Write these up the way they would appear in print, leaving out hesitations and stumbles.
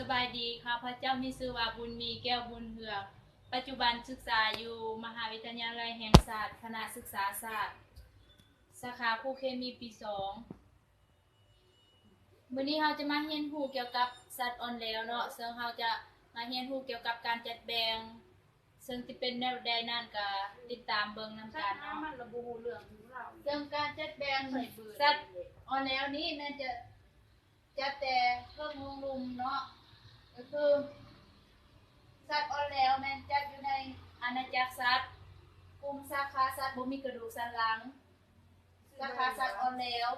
สบายดีค่ะพระเจ้ามีชื่อว่าบุญมีแก้วบุญเหือกปัจจุบันศึกษาอยู่มหาวิทยาลัยแห่งศาสตร์คณะศึกษาศาสตร์สาขาคู่เคมีปี2วันนี้เราจะมาเรียนรู้เกี่ยวกับสัตว์อ่อนแรงเนาะซึ่งเราจะมาเรียนรู้เกี่ยวกับการจัดแบ่งซึ่งที่เป็นแนวใดนั่นก็ติดตามเบิ่งนำกันเนาะซึ่งการจัดแบ่งสัตว์อ่อนแรงนี้มันจะจัดแต่เพิ่มรุมเนาะก็คือสัตว์อ่อนแรงมันจัดอยู่ในอาณาจักรสัตว์กลุ่มสาขาสัตว์บ่มีกระดูกสันหลังสาขาสัตว์อ่อนแรง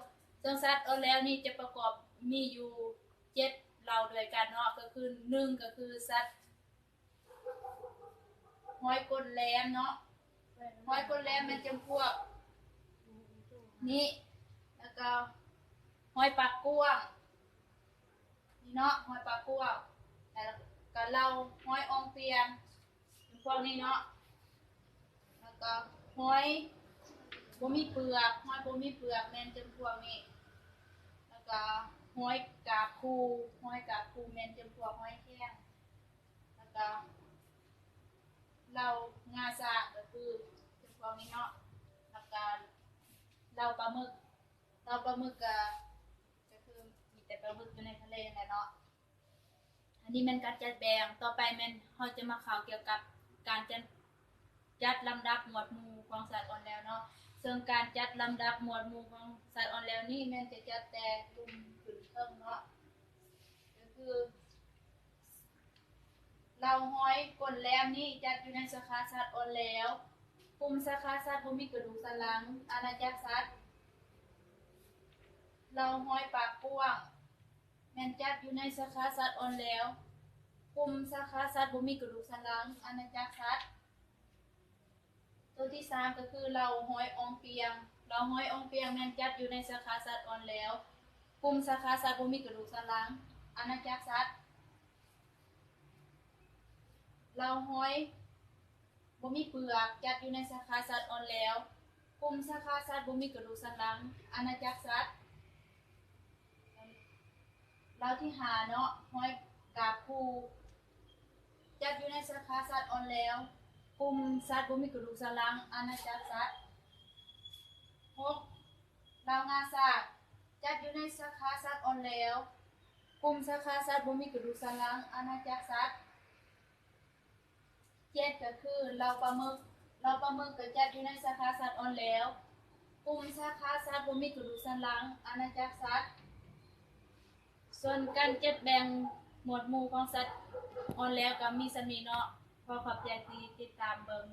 ซึ่งสัตว์อ่อนแรงนี่จะประกอบมีอยู่7เหล่าด้วยกันเนาะก็คือ1ก็คือสัตว์ห้อยก้นแหลมเนาะห้อยก้นแหลมมันจำพวกนี้แล้วก็ห้อยปากกว้างนี่เนาะห้อยปากกว้างแล้วก็เราห้อยอองเปียงพวกนี้เนาะแล้วก็ห้อยบ่มีเปลือกห้อยบ่มีเปลือกแม่นจำพวกนี้แล้วก็ห้อยกาบคูห้อยกาบคูแม่นจำพวกห้อยแข้งแล้วก็เรางาซากก็คือจำพวกนี้เนาะแล้วก็เราปลาหมึกก็คือมีแต่ปลาหมึกอยู่ในทะเลนั่นแหละเนาะอันนี้มันการจัดแบ่งต่อไปแม่นเราจะมาข่าวเกี่ยวกับการจัดลำดับหมวดหมู่ของสัตว์อ่อนแรงเนาะซึ่งการจัดลำดับหมวดหมู่ของสัตว์อ่อนแรงนี่แม่นจะจัดแต่ลุ่มขึ้นเทิงเนาะก็คือเราห้อยก้นแหลมนี่จัดอยู่ในสาขาสัตว์อ่อนแรงกลุ่มสาขาสัตว์บ่มีกระดูกสันหลังอาณาจักรสัตว์เราห้อยปากกว้างแม่นจัดอยู่ในสาขาสัตว์อ่อนแรงกลุ่มสาขาสัตว์บ่มีกระดูกสันหลังอาณาจักรสัตว์ตัวที่3ก็คือเราห้อยอองเปียงแม่นจัดอยู่ในสาขาสัตว์อ่อนแรงกลุ่มสาขาสัตว์บ่มีกระดูกสันหลังอาณาจักรสัตว์เราห้อยบ่มีเปลือกจัดอยู่ในสาขาสัตว์อ่อนแรงกลุ่มสาขาสัตว์บ่มีกระดูกสันหลังอาณาจักรสัตว์เราที่5เนาะห้อยกาบคูจัดอยู่ในสาขาสัตว์อ่อนแรงกลุ่มสัตว์บ่มีกระดูกสันหลังอาณาจักรสัตว์6เรางาซากจัดอยู่ในสาขาสัตว์อ่อนแรงกลุ่มสาขาสัตว์บ่มีกระดูกสันหลังอาณาจักรสัตว์7ก็คือเราปลาหมึกก็จัดอยู่ในสาขาสัตว์อ่อนแรงกลุ่มสาขาสัตว์บ่มีกระดูกสันหลังอาณาจักรสัตว์ส่วนการจัดแบ่งหมวดหมู่ของสัตว์อ่อนแรงก็มีสำนี้เนาะขอขอบใจที่ติดตามเบิ่ง